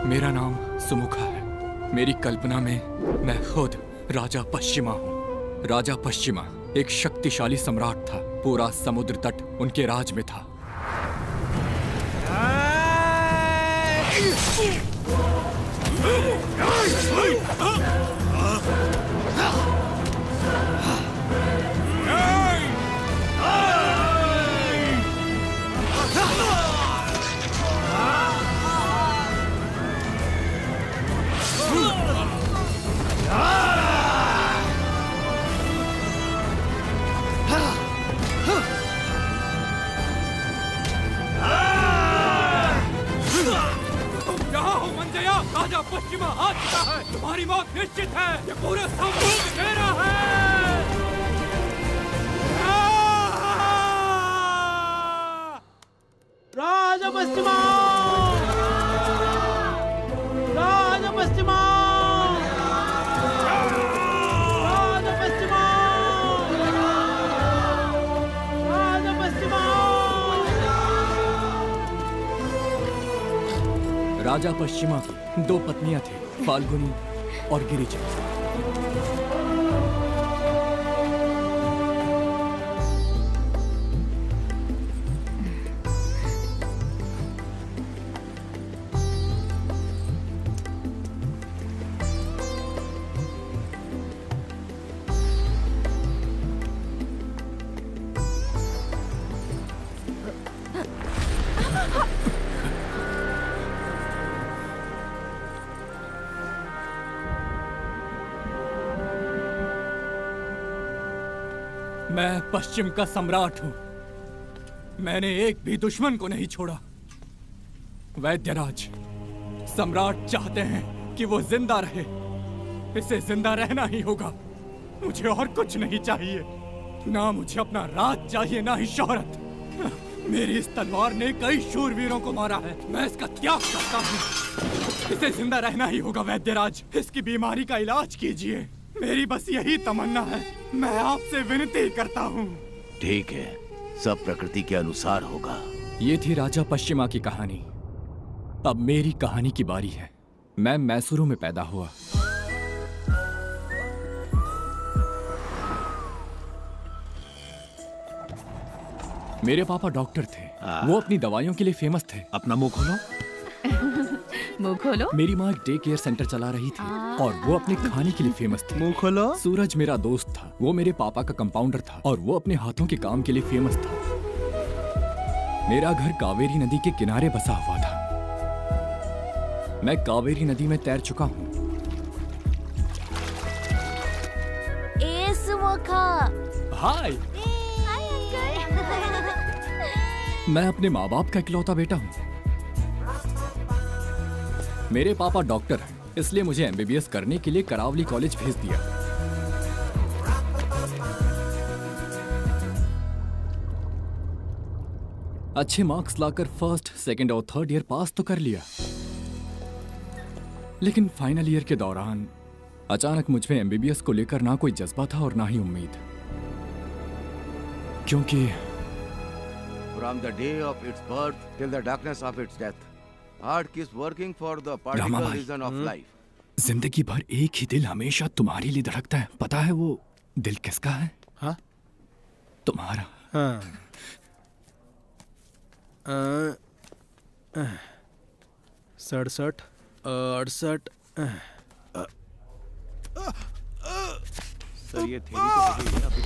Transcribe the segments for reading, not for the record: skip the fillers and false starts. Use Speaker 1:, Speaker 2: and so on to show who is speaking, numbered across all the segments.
Speaker 1: मेरा नाम सुमुखा है। मेरी कल्पना में मैं खुद राजा पश्चिमा हूँ। राजा पश्चिमा एक शक्तिशाली सम्राट था। पूरा समुद्र तट उनके राज में था।
Speaker 2: राजा पश्चिमा आ चुका है। तुम्हारी मौत निश्चित है। ये पूरे समुद्र घेरा है।
Speaker 3: राजा पश्चिमा! राजा पश्चिमा! राजा पश्चिमा! राजा पश्चिमा!
Speaker 1: राजा पश्चिमा की 2 पत्नियां थी, फाल्गुनी और गिरिजा। मैं पश्चिम का सम्राट हूं। मैंने एक भी दुश्मन को नहीं छोड़ा। वैद्यराज, सम्राट चाहते हैं कि वो जिंदा रहे। इसे जिंदा रहना ही होगा। मुझे और कुछ नहीं चाहिए। ना मुझे अपना राज चाहिए, ना ही शोहरत। मेरी इस तलवार ने कई शूरवीरों को मारा है। मैं इसका त्याग करता हूँ। इसे जिंदा रहना ही होगा वैद्यराज। इसकी बीमारी का इलाज कीजिए। मेरी बस यही तमन्ना है। मैं आपसे विनती करता हूँ।
Speaker 4: ठीक है, सब प्रकृति के अनुसार होगा।
Speaker 1: ये थी राजा पश्चिमा की कहानी। अब मेरी कहानी की बारी है। मैं मैसूरू में पैदा हुआ। मेरे पापा डॉक्टर थे। वो अपनी दवाइयों के लिए फेमस थे।
Speaker 4: अपना मुंह खोलो।
Speaker 5: मुंह खोलो।
Speaker 1: मेरी माँ एक डे केयर सेंटर चला रही थी और वो अपने खाने के लिए फेमस थी।
Speaker 4: मुंह खोलो।
Speaker 1: सूरज मेरा दोस्त था। वो मेरे पापा का कंपाउंडर था और वो अपने हाथों के काम के लिए फेमस था। मेरा घर कावेरी नदी के किनारे बसा हुआ था। मैं कावेरी नदी में तैर चुका हूँ।
Speaker 6: ए सुमुखा।
Speaker 1: हाय।
Speaker 6: Hi uncle.
Speaker 1: मैं अपने माँ बाप का इकलौता बेटा हूँ। मेरे पापा डॉक्टर हैं, इसलिए मुझे एमबीबीएस करने के लिए करावली कॉलेज भेज दिया। अच्छे मार्क्स लाकर फर्स्ट, सेकंड और थर्ड ईयर पास तो कर लिया, लेकिन फाइनल ईयर के दौरान अचानक मुझ में एमबीबीएस को लेकर ना कोई जज्बा था और ना ही उम्मीद, क्योंकि
Speaker 4: From the day of its birth till the darkness of its death, Art keeps working for the particular reason of life.
Speaker 1: जिंदगी भर एक ही दिल हमेशा तुम्हारे लिए धड़कता है। पता है वो दिल किसका है?
Speaker 3: हाँ?
Speaker 1: तुम्हारा।
Speaker 3: हाँ। 67, 68।
Speaker 4: सर ये थैली तो मुझे अभी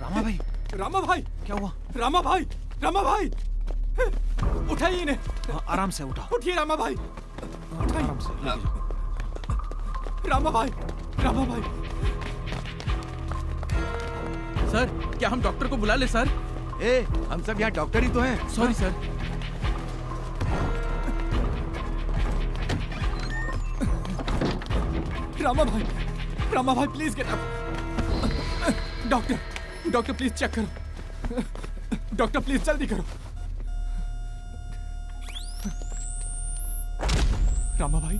Speaker 2: रामा भाई, रामा भाई,
Speaker 4: क्या हुआ?
Speaker 2: रामा भाई, रामा भाई, उठाइए इन्हें।
Speaker 3: आराम से उठा।
Speaker 2: उठिए रामा भाई।
Speaker 3: आराम से लेके जाओ।
Speaker 2: रामा भाई, रामा भाई।
Speaker 3: सर, क्या हम डॉक्टर को बुला ले सर?
Speaker 4: हम सब यहाँ डॉक्टर ही तो हैं।
Speaker 3: Sorry sir.
Speaker 2: रामा भाई, रामा भाई please get up. Doctor, doctor please check करो। डॉक्टर प्लीज जल्दी करो। रामा भाई,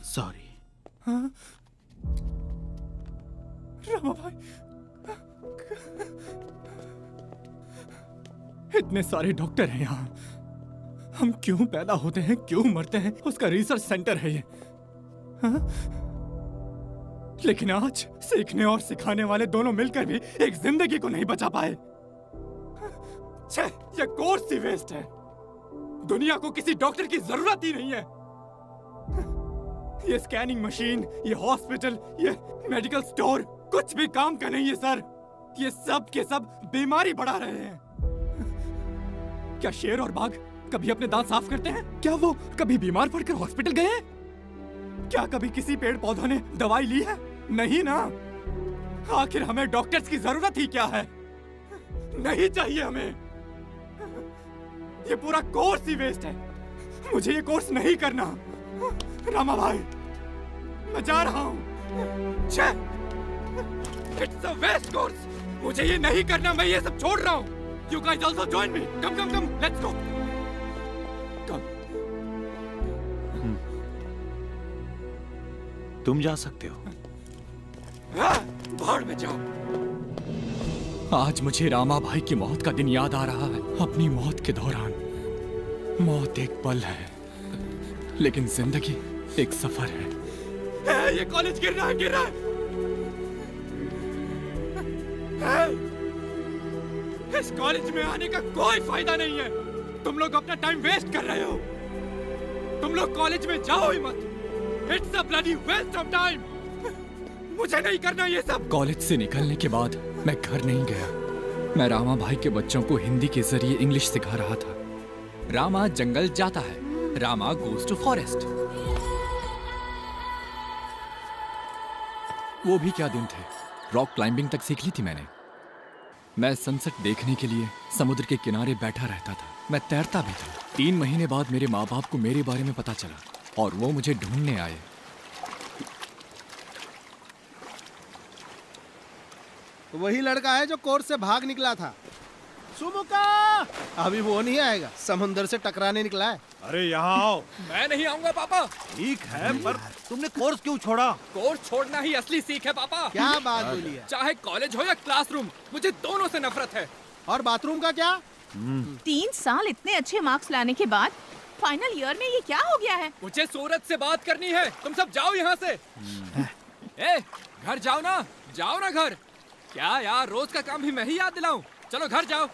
Speaker 3: सॉरी।
Speaker 2: रामा भाई, इतने सारे डॉक्टर हैं यहाँ। हम क्यों पैदा होते हैं, क्यों मरते हैं, उसका रिसर्च सेंटर है ये। हाँ? लेकिन आज सीखने और सिखाने वाले दोनों मिलकर भी एक जिंदगी को नहीं बचा पाए। छे, ये कोर्स ही वेस्ट है। दुनिया को किसी डॉक्टर की जरूरत ही नहीं है। ये स्कैनिंग मशीन, ये हॉस्पिटल, ये मेडिकल स्टोर कुछ भी काम का नहीं है सर। ये सब के सब बीमारी बढ़ा रहे हैं। क्या शेर और बाघ कभी अपने दांत साफ करते हैं? क्या वो कभी बीमार पड़कर हॉस्पिटल गए हैं? क्या कभी किसी पेड़ पौधों ने दवाई ली है? नहीं ना। आखिर हमें डॉक्टर्स की जरूरत ही क्या है? नहीं चाहिए हमें। ये पूरा कोर्स ही वेस्ट है। मुझे ये कोर्स नहीं करना। रामा भाई, मैं जा रहा हूँ। It's a waste course. मुझे ये नहीं करना। मैं ये सब छोड़ रहा हूँ। You guys also join me. Come, let's go. Come.
Speaker 7: तुम जा सकते हो।
Speaker 2: भाड़ में जाओ। आज मुझे रामा भाई की मौत का दिन याद आ रहा है। अपनी मौत के दौरान मौत एक पल है, लेकिन जिंदगी एक सफर है। ये कॉलेज गिर रहा है। इस कॉलेज में आने का कोई फायदा नहीं है। तुम लोग अपना टाइम वेस्ट कर रहे हो। तुम लोग कॉलेज में जाओ ही मत। It's a bloody waste of time. मुझे नहीं करना ये सब। कॉलेज से निकलने के बाद मैं घर नहीं गया। मैं रामा भाई के बच्चों को हिंदी के जरिए इंग्लिश सिखा रहा था। रामा जंगल जाता है, रामा गोज टू फॉरेस्ट। वो भी क्या दिन थे। रॉक क्लाइंबिंग तक सीख ली थी मैंने। मैं सनसेट देखने के लिए समुद्र के किनारे बैठा रहता था। मैं तैरता भी था। 3 महीने बाद मेरे माँ बाप को मेरे बारे में पता चला और वो मुझे ढूंढने आए।
Speaker 8: वही लड़का है जो कोर्स से भाग निकला था। सुमुका अभी वो नहीं आएगा, समुंदर से टकराने निकला है।
Speaker 7: अरे यहाँ आओ।
Speaker 2: मैं नहीं आऊंगा पापा।
Speaker 7: ठीक है, पर तुमने कोर्स क्यों छोड़ा?
Speaker 2: कोर्स छोड़ना ही असली सीख है पापा।
Speaker 8: क्या बात बोली है?
Speaker 2: चाहे कॉलेज हो या क्लासरूम, मुझे दोनों से नफरत है।
Speaker 8: और बाथरूम का क्या?
Speaker 5: 3 साल इतने अच्छे मार्क्स लाने के बाद फाइनल ईयर में ये क्या हो गया है?
Speaker 2: मुझे सूरज से बात करनी है। तुम सब जाओ यहाँ से। ए, घर जाओ ना घर। क्या यार, रोज का काम भी मैं ही याद दिलाऊं? चलो घर जाओ।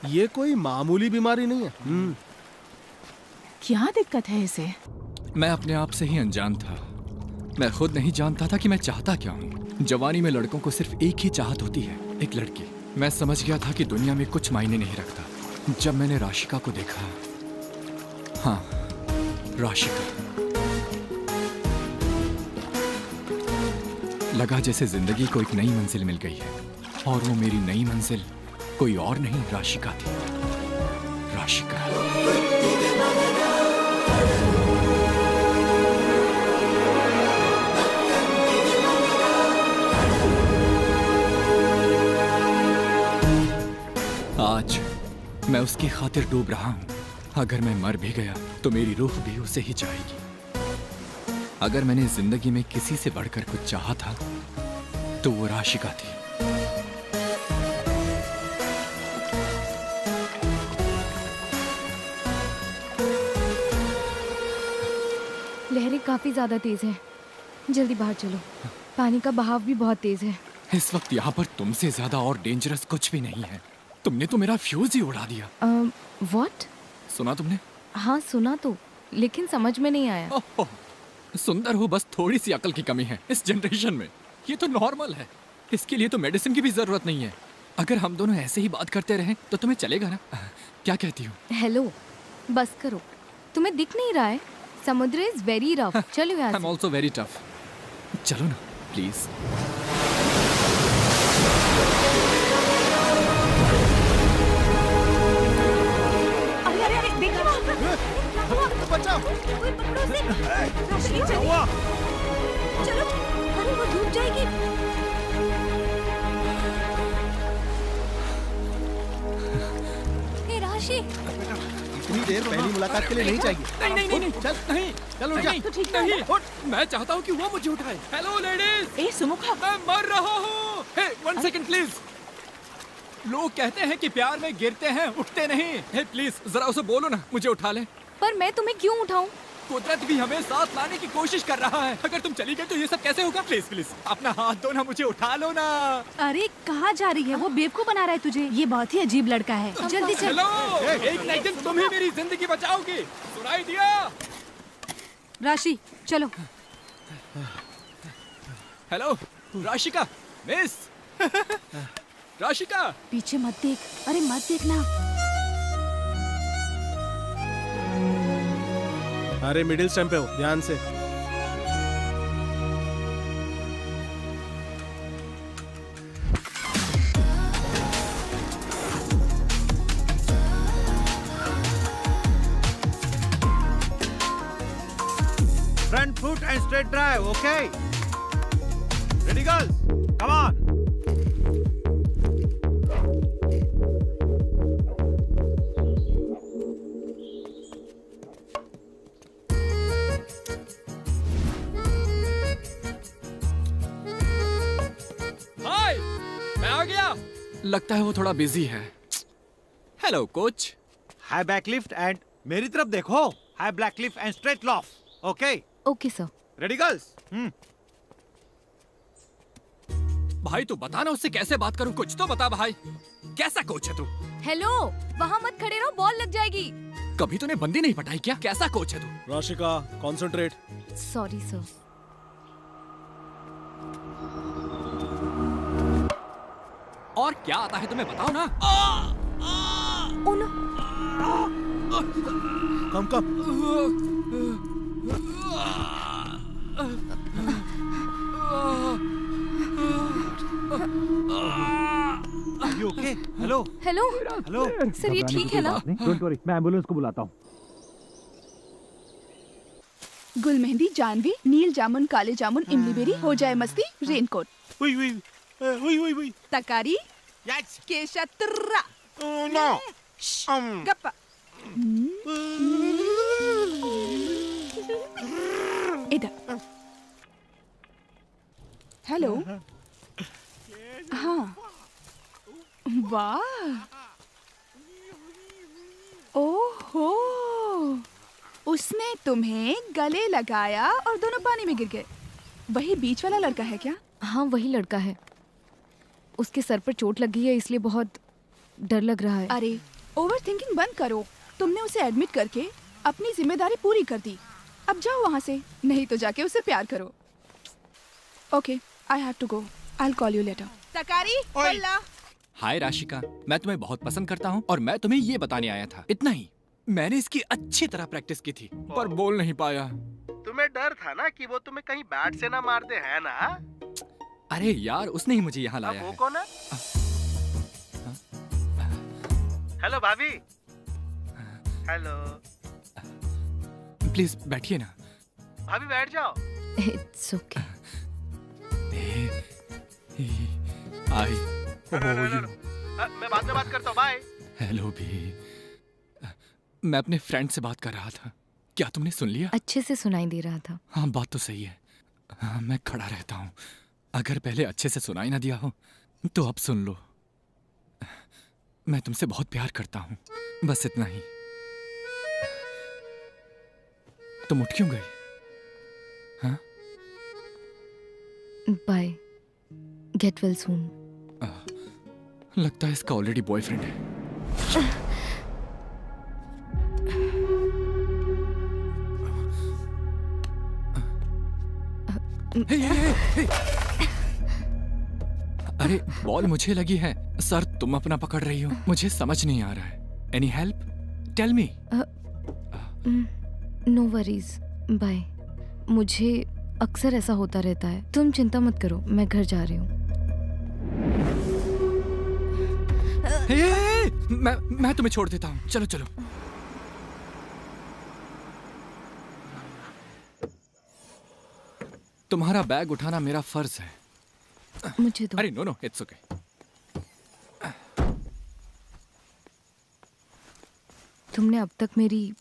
Speaker 8: ये कोई मामूली बीमारी नहीं है।
Speaker 5: क्या दिक्कत है इसे?
Speaker 2: मैं अपने आप से ही अनजान था। मैं खुद नहीं जानता था कि मैं चाहता क्या हूँ। जवानी में लड़कों को सिर्फ एक ही चाहत होती है, एक लड़की। मैं समझ गया था कि दुनिया में कुछ मायने नहीं रखता। जब मैंने राशिका को देखा, हाँ, राशिका, लगा जैसे जिंदगी को एक नई मंजिल मिल गई है। और वो मेरी नई मंजिल कोई और नहीं, राशिका थी। राशिका। आज मैं उसकी खातिर डूब रहा हूं। अगर मैं मर भी गया तो मेरी रूह भी उसे ही जाएगी। अगर मैंने जिंदगी में किसी से बढ़कर कुछ चाहा था तो वो राशिका थी।
Speaker 6: लहरें काफी ज्यादा तेज है। जल्दी बाहर चलो। पानी का बहाव भी बहुत तेज है।
Speaker 2: इस वक्त यहाँ पर तुमसे ज्यादा और डेंजरस कुछ भी नहीं है। तुमने तो मेरा फ्यूज ही उड़ा दिया।
Speaker 6: व्हाट?
Speaker 2: सुना तुमने?
Speaker 6: हाँ सुना तो, लेकिन समझ में नहीं आया।
Speaker 2: ओह, सुंदर हो, बस थोड़ी सी अकल की कमी है इस जनरेशन में। ये तो नॉर्मल है। इसके लिए तो मेडिसिन की भी जरूरत नहीं है। अगर हम दोनों ऐसे ही बात करते रहें तो तुम्हें चलेगा ना? क्या कहती हो?
Speaker 6: हेलो, बस करो। तुम्हें दिख नहीं रहा है? समुद्र इज वेरी रफ। चलो यहाँ
Speaker 2: आई एम
Speaker 6: से।
Speaker 2: Also very tough. चलो ना प्लीज।
Speaker 5: अरे देखिए वहाँ पर।
Speaker 8: बचाओ।
Speaker 6: कोई पकड़ो उसे।
Speaker 5: राशि, चलिए।
Speaker 6: चलो, अरे वो डूब जाएगी। हे राशि,
Speaker 8: इतनी देर पहली मुलाकात के लिए नहीं चाहिए।
Speaker 2: नहीं
Speaker 8: चल
Speaker 2: नहीं,
Speaker 8: चल उठ जा।
Speaker 5: तो ठीक है।
Speaker 2: नहीं, मैं चाहता हूँ कि वो मुझे उठाए। हेलो लेडीज,
Speaker 5: ए सुमुखा,
Speaker 2: मैं मर रहा हूँ। हे, 1 सेकंड प्लीज।
Speaker 1: लोग कहते हैं कि प्यार में गिरते हैं उठते नहीं। हे प्लीज जरा उसे बोलो ना मुझे उठा ले।
Speaker 6: पर मैं तुम्हें क्यों उठाऊं?
Speaker 1: कुदरत भी हमें साथ लाने की कोशिश कर रहा है। अगर तुम चली गई तो ये सब कैसे होगा? प्लीज प्लीज अपना हाथ दो ना, मुझे उठा लो ना।
Speaker 5: अरे कहाँ जा रही है वो? बेवकूफ बना रहा है तुझे। ये बहुत ही अजीब लड़का है। जल्दी चल।
Speaker 1: हेलो, एक न एक दिन तुम ही मेरी जिंदगी बचाओगी। सुनाई दिया?
Speaker 5: राशि चलो।
Speaker 1: Hello Rashika, miss Rashika.
Speaker 5: पीछे मत देख। अरे मत देखना।
Speaker 8: अरे मिडिल स्टैंड पे हो, ध्यान से।
Speaker 7: Front foot and straight drive, okay? Ready, girls? Come on.
Speaker 1: हाय, मैं आ गया। लगता है वो थोड़ा बिजी है। Hello coach.
Speaker 7: High back lift and मेरी तरफ देखो. High back lift and straight loft, okay?
Speaker 6: Okay sir.
Speaker 7: Ready, girls?
Speaker 1: भाई तू बता ना उससे कैसे बात करूं, कुछ तो बता भाई। कैसा कोच है तू?
Speaker 6: हेलो, वहाँ मत खड़े रहो, बॉल लग जाएगी।
Speaker 1: कभी तूने बंदी नहीं पटाई क्या? कैसा कोच है तू?
Speaker 8: राशिका, कॉन्सेंट्रेट।
Speaker 6: Sorry sir.
Speaker 1: और क्या आता है तुम्हें बताओ ना।
Speaker 6: Oh no.
Speaker 8: Come.
Speaker 7: You okay? Hello?
Speaker 6: Hello
Speaker 7: Hello?
Speaker 6: Sir, ये ठीक है ना?
Speaker 7: Don't worry, मैं एम्बुलेंस को बुलाता हूँ.
Speaker 5: गुल मेहंदी, जानवी, नील जामुन, काले जामुन, इमली बेरी, हो जाए मस्ती, रेनकोट।
Speaker 7: Wait.
Speaker 5: तकारी,
Speaker 7: Yes.
Speaker 5: केशा तुर्रा।
Speaker 7: No.
Speaker 5: गप्पा। इधर। हेलो। हाँ। वाह। ओहो, उसने तुम्हें गले लगाया और दोनों पानी में गिर गए। वही बीच वाला लड़का है क्या?
Speaker 6: हाँ, वही लड़का है। उसके सर पर चोट लगी है, इसलिए बहुत डर लग रहा है।
Speaker 5: अरे ओवर थिंकिंग बंद करो। तुमने उसे एडमिट करके अपनी जिम्मेदारी पूरी कर दी। अब जाओ वहाँ से, नहीं तो जाके उसे प्यार करो। Okay, I have to go. I will call you later. तकारी, बल्ला।
Speaker 1: हाय राशिका, मैं तुम्हें बहुत पसंद करता हूँ और मैं तुम्हें ये बताने आया था। इतना ही। मैंने इसकी अच्छी तरह प्रैक्टिस की थी पर बोल नहीं पाया।
Speaker 8: तुम्हें डर था ना कि वो तुम्हें कहीं बैट से ना मार दे, है ना?
Speaker 1: अरे यार, उसने ही मुझे यहाँ लाया
Speaker 8: वो
Speaker 1: है।
Speaker 8: कौन है? हेलो भाभी। हेलो।
Speaker 1: प्लीज बैठिए ना।
Speaker 8: भाभी बैठ जाओ।
Speaker 6: It's okay.
Speaker 1: आई
Speaker 8: मैं बाद में बात करता हूँ, बाय।
Speaker 1: हेलो भी। मैं अपने फ्रेंड से बात कर रहा था। क्या तुमने सुन लिया?
Speaker 6: अच्छे से सुनाई दे रहा था।
Speaker 1: हाँ, बात तो सही है। हाँ, मैं खड़ा रहता हूँ। अगर पहले अच्छे से सुनाई ना दिया हो तो अब सुन लो। मैं तुमसे बहुत प्यार करता हूँ, बस इतना ही। तुम उठ क्यों गई? हाँ?
Speaker 6: Bye, get well soon.
Speaker 1: लगता है इसका ऑलरेडी बॉयफ्रेंड है। हे। अरे बॉल मुझे लगी है सर, तुम अपना पकड़ रही हो। मुझे समझ नहीं आ रहा है। Any help? Tell me.
Speaker 6: No worries, bye. मुझे अक्सर ऐसा होता रहता है। तुम चिंता मत करो, मैं घर जा रही हूँ।
Speaker 1: मैं तुम्हें छोड़ देता हूँ। चलो चलो। तुम्हारा बैग उठाना मेरा फर्ज है।
Speaker 6: मुझे दो।
Speaker 1: अरे नो, इट्स ओके।
Speaker 6: तुमने अब तक मेरी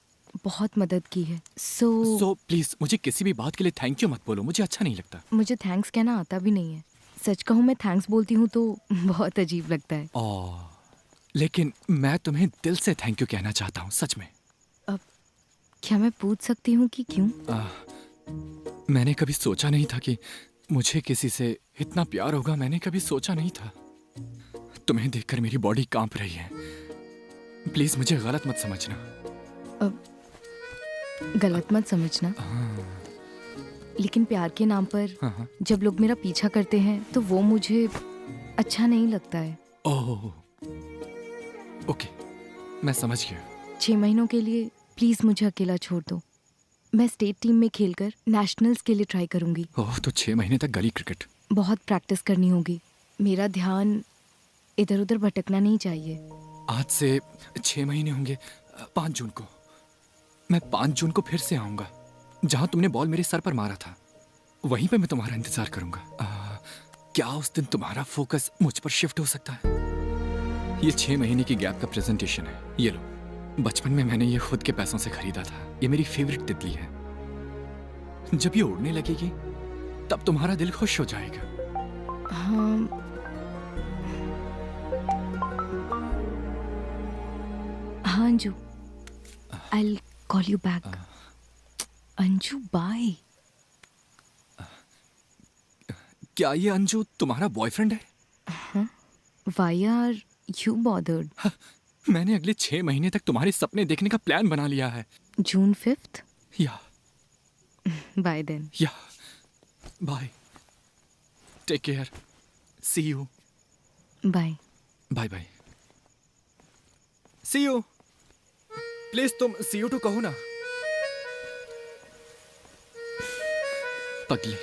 Speaker 6: बहुत मदद की है। सो
Speaker 1: प्लीज मुझे किसी भी बात के लिए थैंक यू मत बोलो, मुझे अच्छा नहीं लगता।
Speaker 6: मुझे थैंक्स कहना आता भी नहीं है। सच कहूँ, मैं थैंक्स बोलती हूँ तो बहुत अजीब लगता है।
Speaker 1: लेकिन मैं तुम्हें दिल से थैंक यू कहना चाहता हूँ, सच में।
Speaker 6: क्या मैं पूछ सकती हूँ कि क्यों?
Speaker 1: मैंने कभी सोचा नहीं था कि मुझे किसी से इतना प्यार होगा। मैंने कभी सोचा नहीं था। तुम्हें देखकर मेरी बॉडी कांप रही है। प्लीज मुझे गलत मत समझना।
Speaker 6: गलत मत समझना, लेकिन प्यार के नाम पर
Speaker 1: हाँ।
Speaker 6: जब लोग मेरा पीछा करते हैं तो वो मुझे अच्छा नहीं लगता है।
Speaker 1: ओह, ओके, मैं समझ गया।
Speaker 6: 6 महीनों के लिए प्लीज मुझे अकेला छोड़ दो। मैं स्टेट टीम में खेलकर नेशनल्स के लिए ट्राई करूंगी।
Speaker 1: ओह, तो 6 महीने तक गली क्रिकेट।
Speaker 6: बहुत प्रैक्टिस करनी होगी। मेरा ध्यान इधर उधर भटकना नहीं चाहिए।
Speaker 1: आज से 6 महीने होंगे। 5 जून को मैं 5 जून को फिर से आऊंगा। जहां तुमने बॉल मेरे सर पर मारा था वहीं पे मैं तुम्हारा इंतजार करूंगा। क्या उस दिन तुम्हारा फोकस मुझ पर शिफ्ट हो सकता है? ये 6 महीने की गैप का प्रेजेंटेशन है। ये लो, बचपन में मैंने ये खुद के पैसों से खरीदा था। ये मेरी फेवरेट तितली है। जब ये उड़ने लगेगी तब तुम्हारा दिल खुश हो जाएगा।
Speaker 6: हाँ Anju, I'll call you back. Anju, bye.
Speaker 1: क्या ये अंजू तुम्हारा बॉयफ्रेंड है?
Speaker 6: Why are you bothered?
Speaker 1: मैंने अगले 6 महीने तक तुम्हारे सपने देखने का प्लान बना लिया है।
Speaker 6: June 5th?
Speaker 1: या
Speaker 6: Bye then.
Speaker 1: या bye, take care, see you.
Speaker 6: Bye.
Speaker 1: Bye bye, see you. Please तुम सी यू टू कहो ना। पगली।